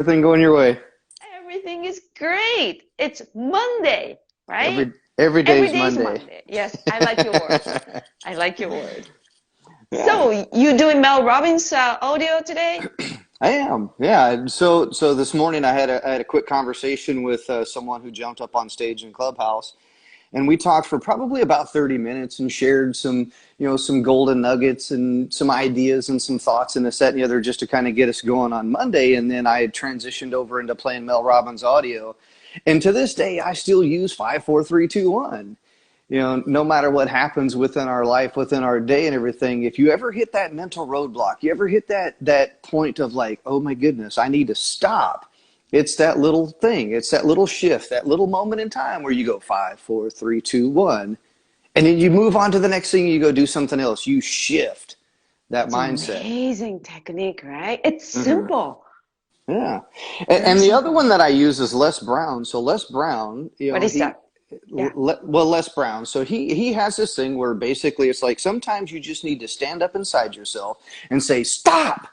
Everything going your way. Everything is great. It's Monday, right? Every Every day's day is Monday. Monday. Yes, I like your word. I like your word. Yeah, So you doing Mel Robbins audio today? I am. Yeah. So this morning I had a quick conversation with someone who jumped up on stage in Clubhouse, and we talked for probably about 30 minutes and shared some golden nuggets and some ideas and some thoughts and this, that, and the other just to kind of get us going on Monday. And then I had transitioned over into playing Mel Robbins audio. And to this day, I still use 5, 4, 3, 2, 1. No matter what happens within our life, within our day and everything, if you ever hit that mental roadblock, you ever hit that point of like, oh my goodness, I need to stop. It's that little thing. It's that little shift, that little moment in time where you go 5, 4, 3, 2, 1, and then you move on to the next thing. You go do something else. You shift that It's mindset. amazing technique, right? It's Hmm. simple. Yeah, Very and the other simple. one that I use is Les Brown. So Les Brown, What is that? Yeah. Les Brown. So he has this thing where basically it's like sometimes you just need to stand up inside yourself and say stop.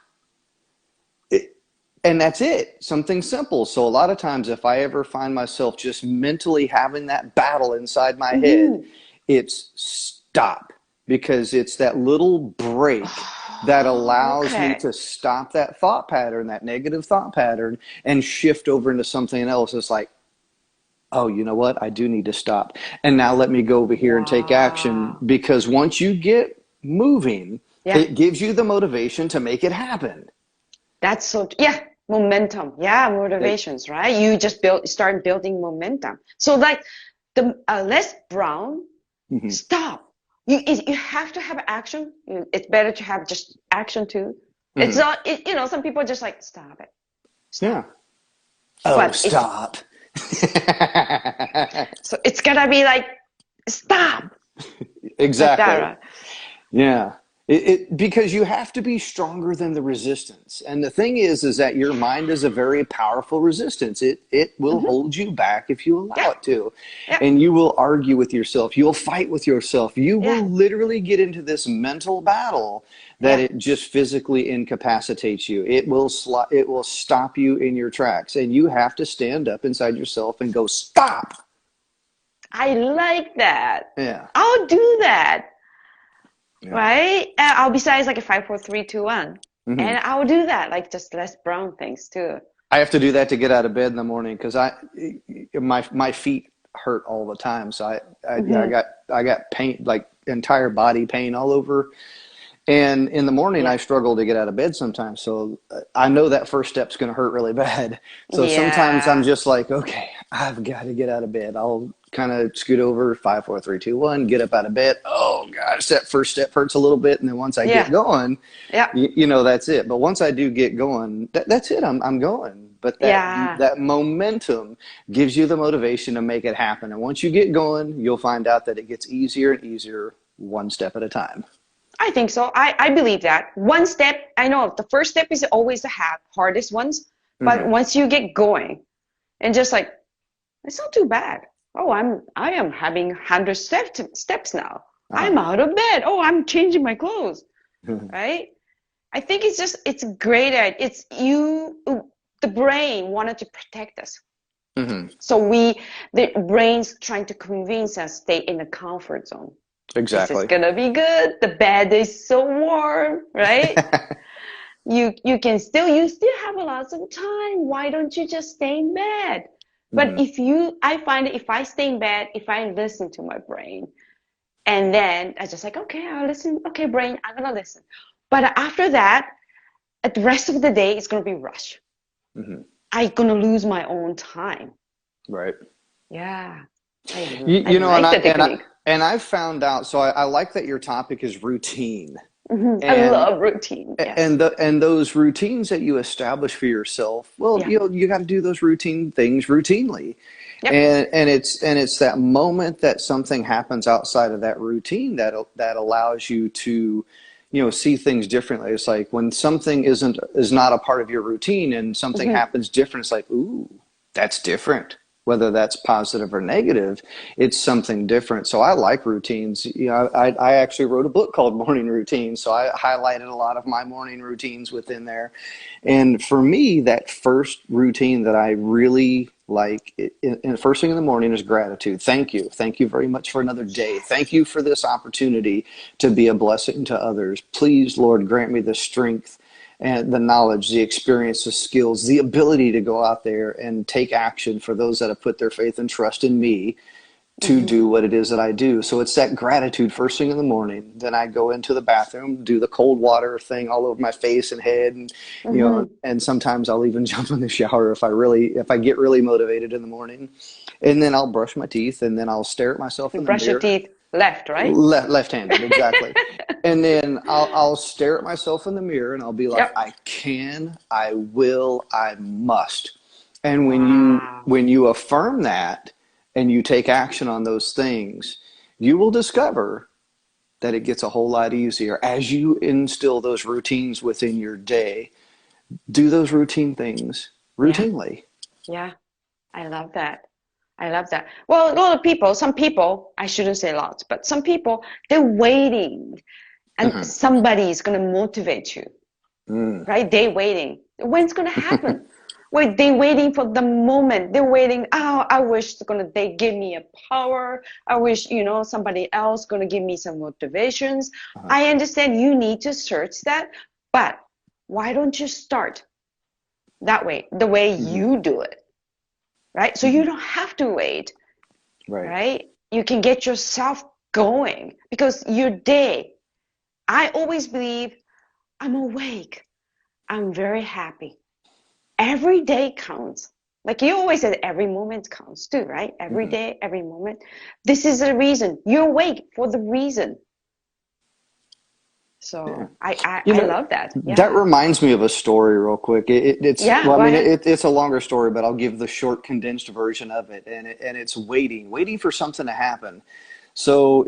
And that's it. Something simple. So a lot of times if I ever find myself just mentally having that battle inside my head, Mm-hmm. it's stop, because it's that little break that Oh, allows me okay. to stop that thought pattern, that negative thought pattern, and shift over into something else. It's like, oh, you know what? I do need to stop. And now let me go over here and take action, Wow. because once you get moving, Yeah. it gives you the motivation to make it happen. That's so, yeah, momentum. Yeah, It, motivations, right? You just start building momentum. So like the Les Brown, mhm. stop. You have to have action. It's better to have just action too. It's Mhm. not, some people just like, stop it, Yeah. stop. Oh, But if, stop. so it's gotta be like, stop, like that, Exactly. right? Yeah. Because you have to be stronger than the resistance. And the thing is that your mind is a very powerful resistance. It will Hmm. hold you back if you allow Yeah, it to. yeah, And you will argue with yourself. You'll fight with yourself. You yeah, will literally get into this mental battle that yeah. it just physically incapacitates you. It will stop you in your tracks. And you have to stand up inside yourself and go, stop. I like that. Yeah. I'll do that. Yeah. Right? I'll besides like a 5, 4, 3, 2, 1. Hmm. And I'll do that, like just Les Brown things too. I have to do that to get out of bed in the morning because my feet hurt all the time. So yeah, Hmm. I got pain, like entire body pain all over. And in the morning, I Yeah. struggle to get out of bed sometimes. So I know that first step's going to hurt really bad. So sometimes I'm Yeah. just like, okay, I've got to get out of bed. I'll kind of scoot over 5, 4, 3, 2, 1, get up out of bed. Oh gosh, that first step hurts a little bit. And then once I get Yeah. going, Yeah. that's it. But once I do get going, that's it. I'm going. But Yeah. that momentum gives you the motivation to make it happen. And once you get going, you'll find out that it gets easier and easier, one step at a time. I think so. I believe that. One step, I know the first step is always the hardest ones, but Hmm. once you get going and just like, it's not too bad. Oh, I am having 100 steps now. Uh-huh. I'm out of bed. Oh, I'm changing my clothes, right? I think it's great at it's you the brain wanted to protect us. Hmm. So the brain's trying to convince us stay in the comfort zone. This is Exactly. gonna be good. The bed is so warm, right? You still have a lot of time. Why don't you just stay in bed? But Hmm. I find that if I stay in bed, if I listen to my brain, and then I just like, okay, I'll listen. Okay, brain, I'm gonna listen. But after that, at the rest of the day, it's gonna be rush. Hmm. I'm gonna lose my own time. Right. Yeah, I You know, like the technique. I've found out. So I like that your topic is routine, I and love routine. Yes. and those routines that you establish for yourself. Well, Yeah. you got to do those routine things routinely, Yep. and it's that moment that something happens outside of that routine that allows you to, see things differently. It's like when something is not a part of your routine and something Hmm. happens different. It's like, ooh, that's different. whether that's positive or negative, it's something different. So I like routines. I actually wrote a book called Morning Routines, so I highlighted a lot of my morning routines within there. And for me, that first routine that I really like, first thing in the morning is gratitude. Thank you. Thank you very much for another day. Thank you for this opportunity to be a blessing to others. Please, Lord, grant me the strength and the knowledge, the experience, the skills, the ability to go out there and take action for those that have put their faith and trust in me to Mm-hmm. do what it is that I do. So it's that gratitude first thing in the morning. Then I go into the bathroom, do the cold water thing all over my face and head, and Mm-hmm. and sometimes I'll even jump in the shower if I get really motivated in the morning. And then I'll brush my teeth, and then I'll stare at myself You in the brush your mirror. teeth left, right? Left-handed, exactly. And then I'll stare at myself in the mirror and I'll be like, Yep. I can, I will, I must. And Wow. when you affirm that and you take action on those things, you will discover that it gets a whole lot easier as you instill those routines within your day. Do those routine things Yeah. routinely. Yeah. I love that. I love that. Well, a lot of people, some people, I shouldn't say lots, but some people, they're waiting and Mhm. somebody's going to motivate you, Mm. right? They waiting. When's going to happen? Wait, they waiting for the moment. They're waiting. Oh, I wish they give me a power. I wish, somebody else gonna give me some motivations. Uh-huh. I understand you need to search that, but why don't you start that way, the way Hmm. you do it, right? So Hmm. you don't have to wait, Right. right? You can get yourself going because your day, I always believe I'm awake. I'm very happy. Every day counts. Like you always said, every moment counts too, right? Every Hmm. day, every moment. This is the reason. You're awake for the reason. Yeah. So I You know, love that. that Yeah. reminds me of a story real quick. It's, Yeah, well, I go mean, ahead. it's a longer story, but I'll give the short, condensed version of it. And it's waiting for something to happen. So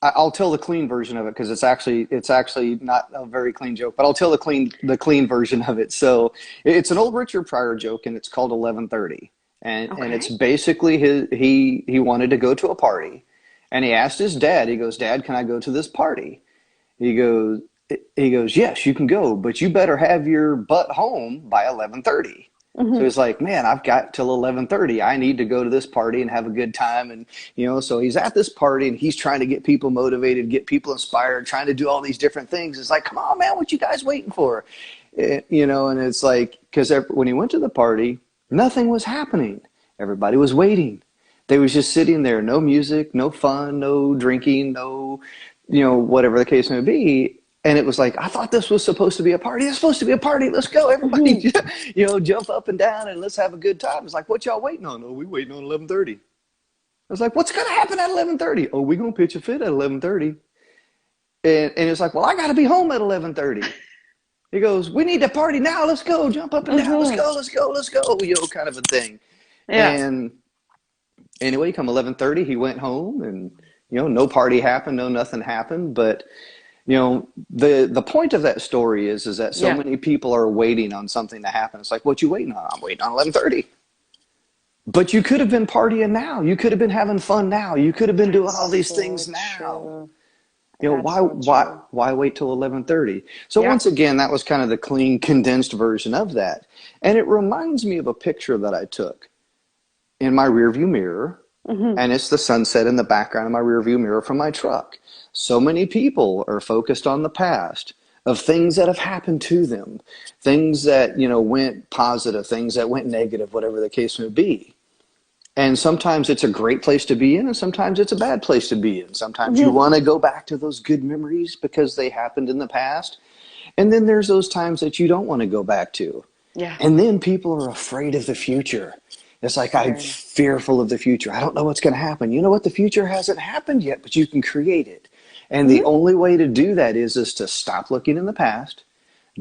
I'll tell the clean version of it because it's actually not a very clean joke, but I'll tell the clean version of it. So it's an old Richard Pryor joke, and it's called 11:30, and it's Okay. basically he wanted to go to a party, and he asked his dad. He goes, Dad, can I go to this party? He goes, he goes, yes, you can go, but you better have your butt home by 11:30. So Mm-hmm. he's like, man, I've got till 11:30. I need to go to this party and have a good time. And, so he's at this party and he's trying to get people motivated, get people inspired, trying to do all these different things. It's like, come on, man, what you guys waiting for? And it's like, because when he went to the party, nothing was happening. Everybody was waiting. They was just sitting there, no music, no fun, no drinking, no, whatever the case may be. And it was like, I thought this was supposed to be a party. It's supposed to be a party. Let's go, everybody! Mm-hmm. Jump up and down and let's have a good time. It's like, what y'all waiting on? Oh, we waiting on 11:30. I was like, what's gonna happen at 11:30? Oh, we gonna pitch a fit at 11:30. And it's like, well, I gotta be home at 11:30. He goes, we need to party now. Let's go. Jump up and down. Let's Mm-hmm. go. Let's go. Let's go. Kind of a thing. Yeah. And anyway, come 11:30, he went home, and no party happened, no nothing happened. But the point of that story is that so Yeah. many people are waiting on something to happen. It's like, what you waiting on? I'm waiting on 11:30. But you could have been partying now. You could have been having fun now. You could have been doing all That's these so things now. true. That's Why so true. wait till 11:30? So Yeah. once again, that was kind of the clean, condensed version of that. And it reminds me of a picture that I took in my rearview mirror, Mm-hmm. and it's the sunset in the background of my rearview mirror from my truck. So many people are focused on the past of things that have happened to them, things that, went positive, things that went negative, whatever the case may be. And sometimes it's a great place to be in, and sometimes it's a bad place to be in. Sometimes you Mm-hmm. want to go back to those good memories because they happened in the past. And then there's those times that you don't want to go back to. Yeah. And then people are afraid of the future. It's like, I'm Very much. fearful of the future. I don't know what's going to happen. You know what? The future hasn't happened yet, but you can create it. And the Mm-hmm. only way to do that is to stop looking in the past.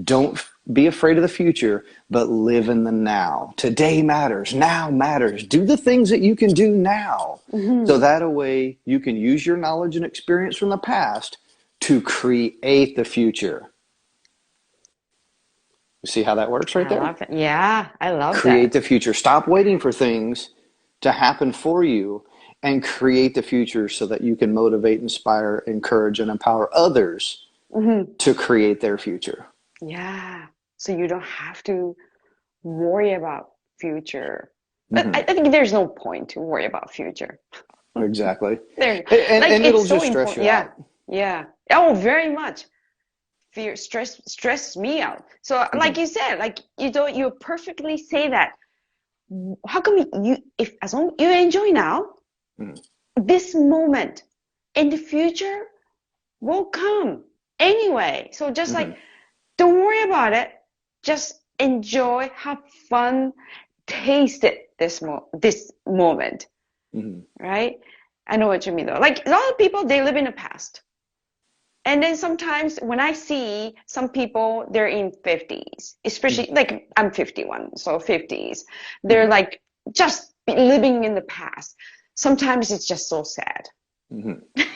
Don't be afraid of the future, but live in the now. Today matters. Now matters. Do the things that you can do now. So Mm-hmm. that way you can use your knowledge and experience from the past to create the future. You see how that works right I there? love it. Yeah, I love Create that. the future. Stop waiting for things. to happen for you and create the future so that you can motivate, inspire, encourage, and empower others Hmm. to create their future. Yeah. So you don't have to worry about future. But I Hmm. think there's no point to worry about future. Exactly. There, like And it'll it's so just stress important. you Yeah. out. Yeah. Oh, very much. Fear, stresses me out. So, like Hmm. you said, like you perfectly say that. How come if as long you enjoy now, Hmm. this moment in the future will come anyway. So just like, Hmm. don't worry about it. Just enjoy, have fun, taste it this moment, Hmm. right? I know what you mean though. Like a lot of people, they live in the past. And then sometimes when I see some people, they're in 50s, especially like I'm 51, so 50s, they're Hmm. like just living in the past. Sometimes it's just so sad. Hmm.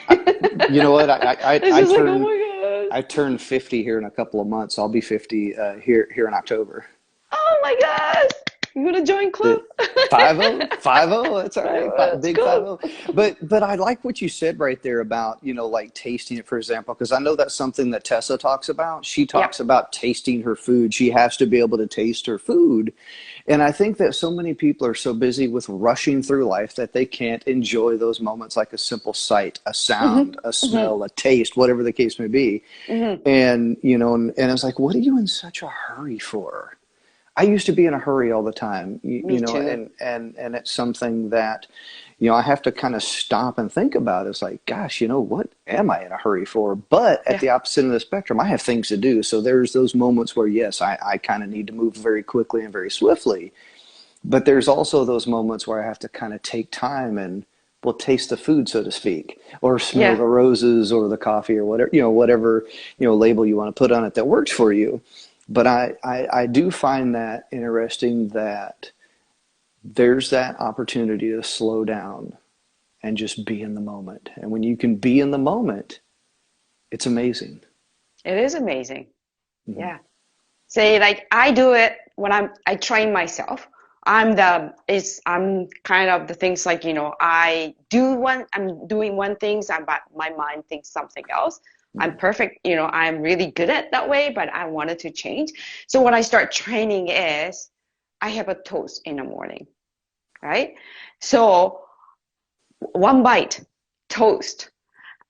I, you know what? It's just like, oh my I gosh. turn 50 here in a couple of months. I'll be 50 here in October. Oh my gosh. You want to join club? The 50, 50, that's all right. That's Big cool. 50. But I like what you said right there about, like tasting it, for example, because I know that's something that Tessa talks about. She talks Yep. about tasting her food. She has to be able to taste her food. And I think that so many people are so busy with rushing through life that they can't enjoy those moments like a simple sight, a sound, Hmm. a Hmm. smell, a taste, whatever the case may be. Hmm. And, and it's like, what are you in such a hurry for? I used to be in a hurry all the time, Me too. and it's something that, I have to kind of stop and think about. It's like, gosh, what am I in a hurry for? But at Yeah. the opposite end of the spectrum, I have things to do. So there's those moments where, yes, I kind of need to move very quickly and very swiftly. But there's also those moments where I have to kind of take time and, well, taste the food, so to speak, or smell Yeah. the roses or the coffee or whatever, whatever, label you want to put on it that works for you. But I do find that interesting that there's that opportunity to slow down and just be in the moment. And when you can be in the moment, it's amazing. It is amazing. Hmm. Yeah. Say like I do it when I train myself. I'm kind of the things like, I'm doing one thing, but my mind thinks something else. I'm Hmm. perfect, I'm really good at that way, but I wanted to change. So when I start training is I have a toast in the morning, right? So one bite, toast.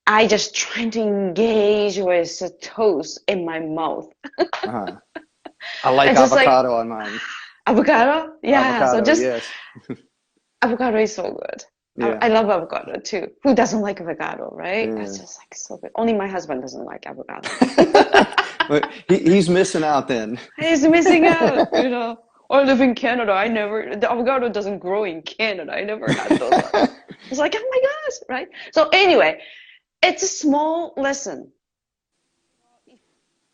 I just trying to engage with the toast in my mouth. Uh-huh. I like It's just like avocado on mine. avocado. Yeah, so Avocado, just yes. avocado is so good. I Yeah. love avocado too. Who doesn't like avocado, right? That's Yeah. just like so good. Only my husband doesn't like avocado. But he's missing out then. He's missing out, I live in Canada. The avocado doesn't grow in Canada. I never had those. It's like, oh my gosh, right? So anyway, it's a small lesson. If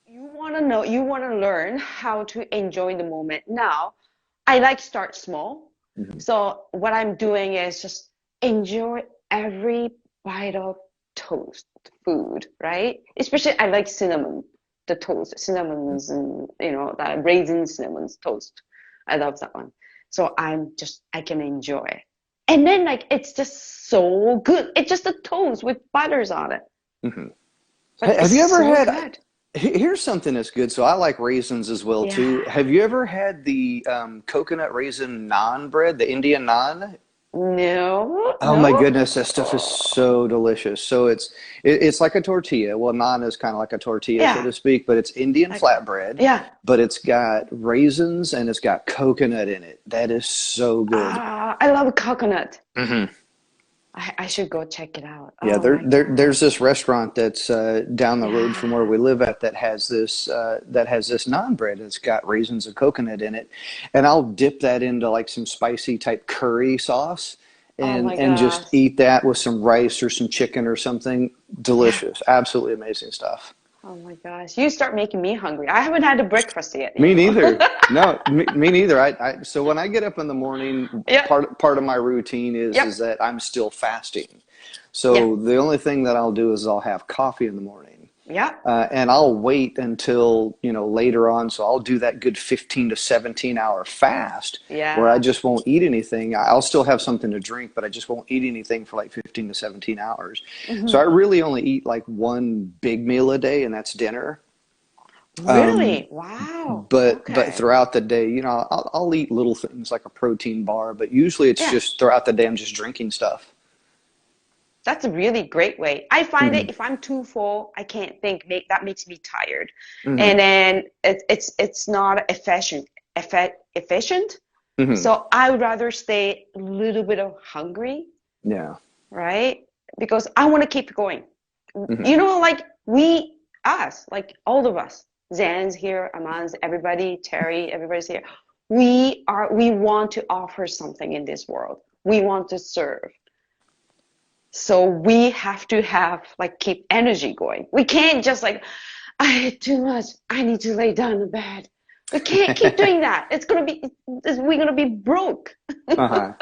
you want to know, you want to learn how to enjoy the moment now. I like start small. Mhm. So what I'm doing is just enjoy every bite of toast food, right? Especially I like cinnamon, the toast, cinnamons and that raisin cinnamons toast. I love that one. So I can enjoy it. And then like it's just so good. It's just a toast with butters on it. Mhm. But it's Have you ever so had? good. Here's something that's good. So I like raisins as well Yeah. too. Have you ever had the coconut raisin naan bread, the Indian naan? No, Oh my no. goodness, that stuff is so delicious. So it's like a tortilla. Well, naan is kind of like a tortilla, so Yeah. to speak, but it's Indian Like flatbread, yeah. but it's got raisins and it's got coconut in it. That is so good. I love coconut. Hmm. I should go check it out. Yeah, Oh my there's gosh. this restaurant that's down the road from where Yeah. we live at that has this naan bread. It's got raisins and coconut in it, and I'll dip that into like some spicy type curry sauce, Oh and my and just gosh. eat that with some rice or some chicken or something. Yeah. Delicious, absolutely amazing stuff. Oh my gosh. You start making me hungry. I haven't had a breakfast yet. Me neither. No, me neither. So when I get up in the morning, Yep. part of my routine is Yep. that I'm still fasting. Yeah. So the only thing that I'll do is I'll have coffee in the morning. Yeah. And I'll wait until, later on. So I'll do that good 15 to 17 hour fast where I Yeah. just won't eat anything. I'll still have something to drink, but I just won't eat anything for like 15 to 17 hours. So I Hmm. really only eat like one big meal a day, and that's dinner. Um, Really? Wow. but Okay. throughout the day, I'll eat little things like a protein bar, but usually it's Yeah. just throughout the day I'm just drinking stuff. That's a really great way. I find that Hmm. if I'm too full, I can't think. That makes me tired, and Hmm. then it's not efficient. Hmm. So I would rather stay a little bit of hungry, Yeah. right? Because I want to keep going. Hmm. You know, like us, like all of us, Zan's here, Aman's, everybody, Terry, everybody's here. We want to offer something in this world. We want to serve. So we have to have like keep energy going. We can't just like, I ate too much. I need to lay down in bed. We can't keep doing that. We're gonna be broke. Uh-huh.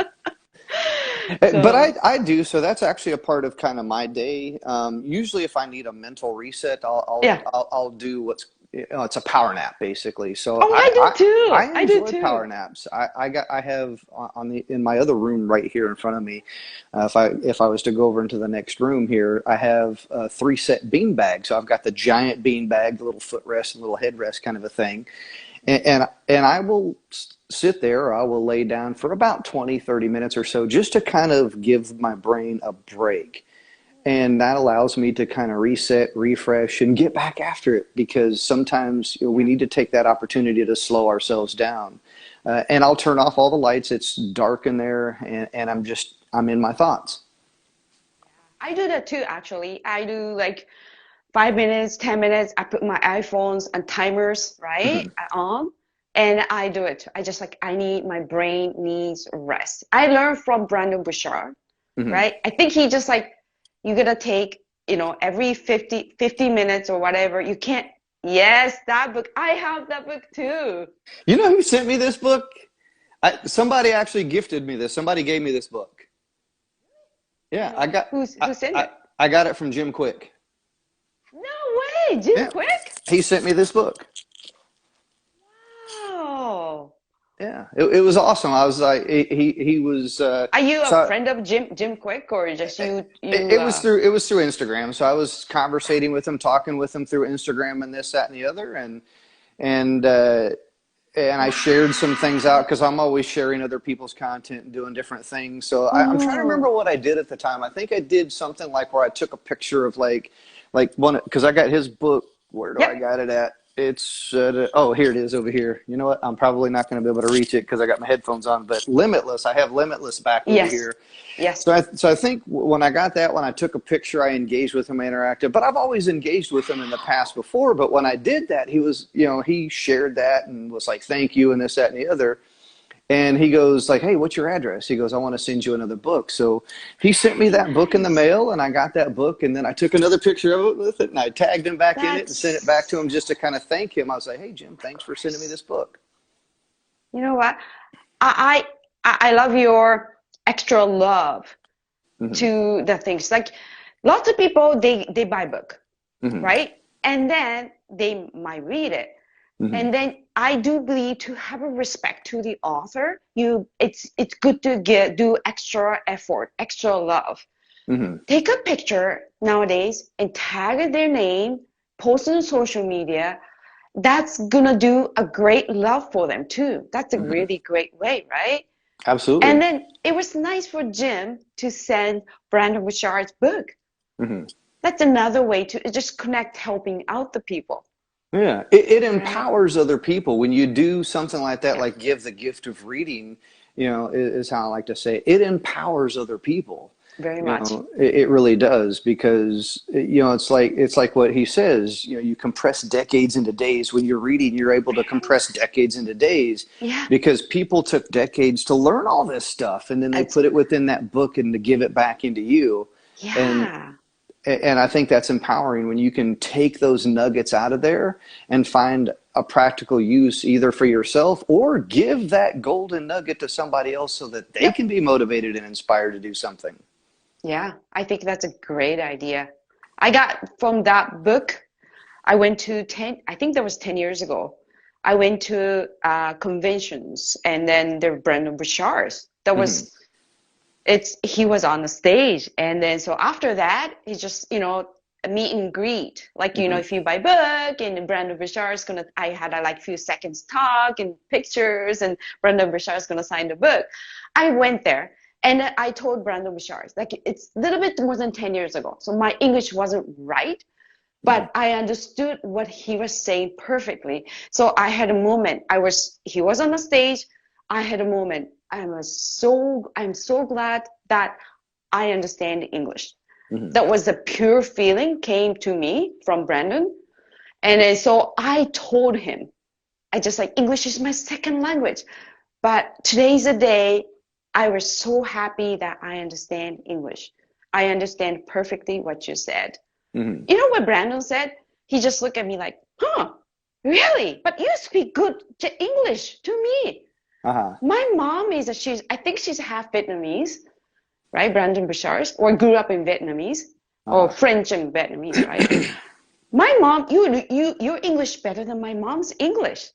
But I, So I do, so that's actually a part of kind of my day. Usually if I need a mental reset, yeah. I'll do it's a power nap basically. So Oh, I do I too. I do enjoy too. power naps. I have in my other room right here in front of me. If I was to go over into the next room here, I have three set bean bags. So I've got the giant bean bag, the little footrest, and little headrest kind of a thing. And I will sit there, or I will lay down for about 20, 30 minutes or so just to kind of give my brain a break. And that allows me to kind of reset, refresh, and get back after it because sometimes we Yeah. need to take that opportunity to slow ourselves down. And I'll turn off all the lights. It's dark in there, and I'm in my thoughts. I do that too, actually. I do like 5 minutes, 10 minutes. I put my iPhones and timers, right, Hmm. on, and I do it. I just like, my brain needs rest. I learned from Brandon Bouchard, Hmm. right? I think he just like, you gotta take, every 50 minutes or whatever. You can't, yes, that book. I have that book too. You know who sent me this book? Somebody actually gifted me this. Somebody gave me this book. You Yeah, know, who's in I, it? I got it from Jim Quick. No way, Jim Yeah, Quick? he sent me this book. Wow. Yeah, it was awesome. I was like, he was Are you a so friend of Jim Quick, or just it, you it was through it was through Instagram. So I was conversating with him, talking with him through Instagram and this, that, and the other, and uh, and I shared some things out because I'm always sharing other people's content and doing different things. So I'm trying to remember Oh, what I did at the time. I think I did something like where I took a picture of like one because I got his book. Where do I yep. got it at? It's oh, here it is over here. You know what? I'm probably not going to be able to reach it because I got my headphones on. But Limitless, I have Limitless back over Yes. here. Yes. So I think when I got that one, I took a picture, I engaged with him, I interacted. But I've always engaged with him in the past before. But when I did that, he was, he shared that and was like, "Thank you," and this, that, and the other. And he goes like, "Hey, what's your address?" He goes, "I want to send you another book." So he sent me Very that book in the nice. mail, and I got that book, and then I took another picture of it with it, and I tagged him back in it and sent it back to him That's, just to kind of thank him. I was like, "Hey, Jim, thanks for sending me this book." you know what? I love your extra love Hmm. to the things. Like lots of people, they buy book, Hmm. right? And then they might read it. Hmm. And then I do believe to have a respect to the author, it's good to do extra effort, extra love. Hmm. Take a picture nowadays and tag their name, post it on social media. That's gonna do a great love for them too. That's a Hmm. really great way, right? And Absolutely. then it was nice for Jim to send Brandon Bouchard's book. Hmm. That's another way to just connect, helping out the people, Yeah, it right? empowers other people when you do something like that, Yeah, like give the gift of reading, is how I like to say it. It empowers other people. very much. It really does because it's like what he says, you compress decades into days. When you're reading, you're able to Very compress much. decades into days Yeah, because people took decades to learn all this stuff and then they it's put it within that book and to give it back into you. And yeah. and I think that's empowering when you can take those nuggets out of there and find a practical use either for yourself or give that golden nugget to somebody else so that they Yep. can be motivated and inspired to do something. Yeah, I think that's a great idea. I got from that book. I went to 10, I think that was 10 years ago. I went to conventions, and then there were Brandon Bouchard's. That Hmm. was, he was on the stage. And then so after that, he just, a meet and greet. Like, Hmm. if you buy book and Brandon Bouchard's gonna, I had a like few seconds talk and pictures, and Brandon Bouchard's gonna sign the book. I went there. And I told Brandon Bouchard, like it's a little bit more than 10 years ago. So my English wasn't right, Hmm. but I understood what he was saying perfectly. So I had a moment. He was on the stage. I had a moment. I'm so glad that I understand English. Hmm. That was the pure feeling came to me from Brandon. And then, so I told him, I just like, English is my second language. But today's the day I was so happy that I understand English. I understand perfectly what you said. Hmm. You know what Brandon said? He just looked at me like, huh, really? But you speak good English to me. Uh-huh. My mom I think she's half Vietnamese, right? Brandon Bouchard, or grew up in Vietnamese, or Uh-huh. French and Vietnamese, right? My mom, your English better than my mom's English.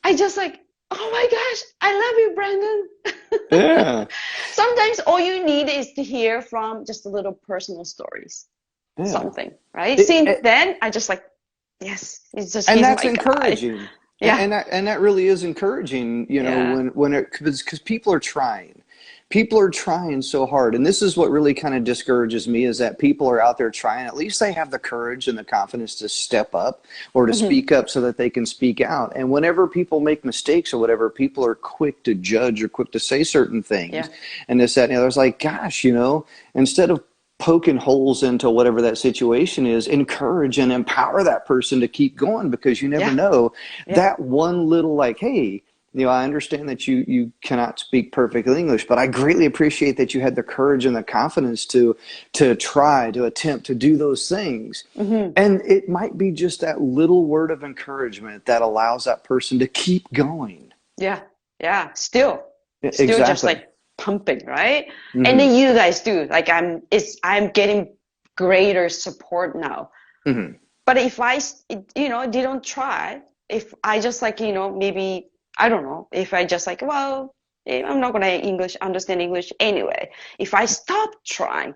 I just like, oh my gosh, I love you, Brandon. Yeah. Sometimes all you need is to hear from just a little personal stories, Yeah. something, right? It, Since it, then, I just like, yes, and he's that's my guy. encouraging. Yeah, And that really is encouraging, yeah, when it, because people are trying. People are trying so hard. And this is what really kind of discourages me, is that people are out there trying. At least they have the courage and the confidence to step up or to hmm, speak up so that they can speak out. And whenever people make mistakes or whatever, people are quick to judge or quick to say certain things yeah, and this, that, and the other. It's like, gosh, instead of poking holes into whatever that situation is, encourage and empower that person to keep going, because you never yeah, know, yeah, that one little like, hey, I understand that you cannot speak perfect English, but I greatly appreciate that you had the courage and the confidence to try, to attempt to do those things. hmm, And it might be just that little word of encouragement that allows that person to keep going. yeah, yeah. Still just Exactly. like pumping, right? And Hmm. then you guys do like I'm getting greater support now. Hmm. But if didn't try, if I just like, maybe, I don't know, if I just like, well, I'm not gonna understand English anyway. If I stopped trying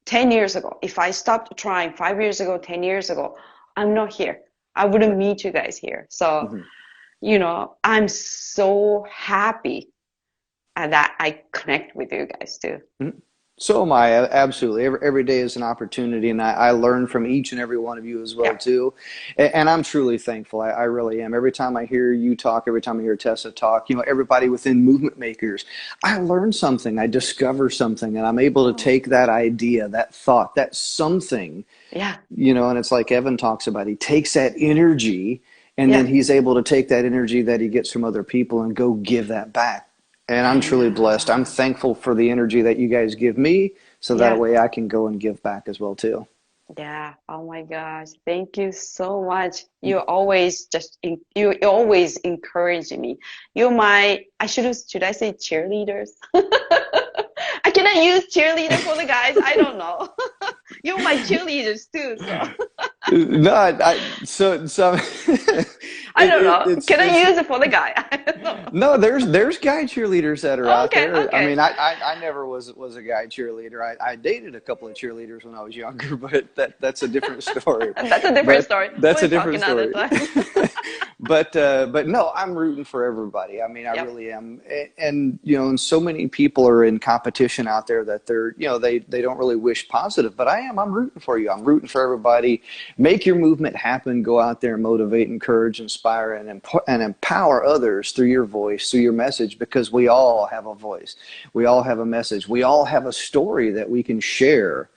10 years ago, if I stopped trying 5 years ago, 10 years ago, I'm not here. I wouldn't Right. meet you guys here. So, Hmm. I'm so happy that I connect with you guys too. So am I, absolutely. Every day is an opportunity, and I learn from each and every one of you as well Yeah. too. And I'm truly thankful. I really am. Every time I hear you talk, every time I hear Tessa talk, everybody within Movement Makers, I learn something, I discover something, and I'm able to Oh, take that idea, that thought, that something, yeah. and it's like Evan talks about. He takes that energy, and then Yeah. he's able to take that energy that he gets from other people and go give that back. And I'm truly blessed. I'm Yeah. thankful for the energy that you guys give me, so that Yeah. way I can go and give back as well too. Yeah. Oh my gosh. Thank you so much. You always encourage me. Should I say cheerleaders? I cannot use cheerleader for the guys. I don't know. You're my cheerleaders too, so No, so I don't know. Can I it's use it for the guy? I don't know. no, there's guy cheerleaders that are out Okay, there. I okay. mean, I never was a guy cheerleader. I dated a couple of cheerleaders when I was younger, but that's a different story. That's a different But story. that's We'll a talk different another story. time. But no, I'm rooting for everybody. I mean, I Yep. really am. And and so many people are in competition out there that they're they don't really wish positive. But I'm rooting for you. I'm rooting for everybody. Make your movement happen. Go out there and motivate, encourage, inspire, and empower others through your voice, through your message, because we all have a voice. We all have a message. We all have a story that we can share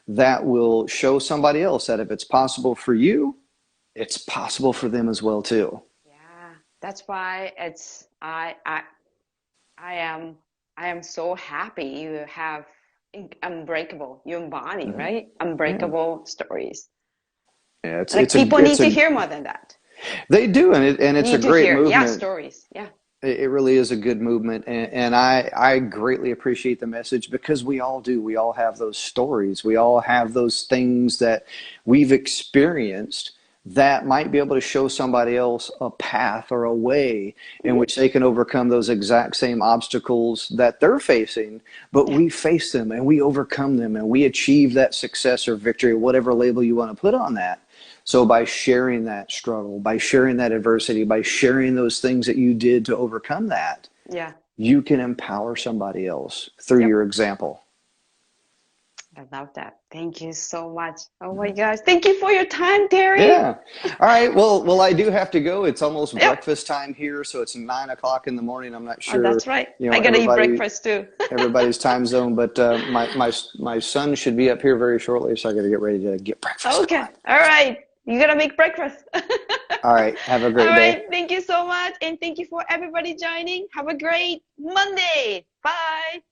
that will show somebody else that if it's possible for you, it's possible for them as well too. Yeah. That's why I am I am so happy you have unbreakable, you embody, Hmm. right? Yeah, Unbreakable stories. yeah. Like people need to hear more than that. They do, and it's a Need to great hear, yeah, movement. stories. Yeah. It really is a good movement, and I greatly appreciate the message, because we all do. We all have those stories. We all have those things that we've experienced, that might be able to show somebody else a path or a way in Hmm. which they can overcome those exact same obstacles that they're facing, but Yeah. we face them and we overcome them and we achieve that success or victory, whatever label you want to put on that. So by sharing that struggle, by sharing that adversity, by sharing those things that you did to overcome that, Yeah. you can empower somebody else through Yep. your example. I love that. Thank you so much. Oh my gosh. Thank you for your time, Terry. Yeah. All right. Well, I do have to go. It's almost Yep. breakfast time here, so it's 9 o'clock in the morning. I'm not Oh, sure, that's right. I gotta eat breakfast too. everybody's time zone, but my son should be up here very shortly, so I got to get ready to get breakfast Okay. on. All right. You gotta make breakfast. All right. Have a All great day. right. Thank you so much. And thank you for everybody joining. Have a great Monday. Bye.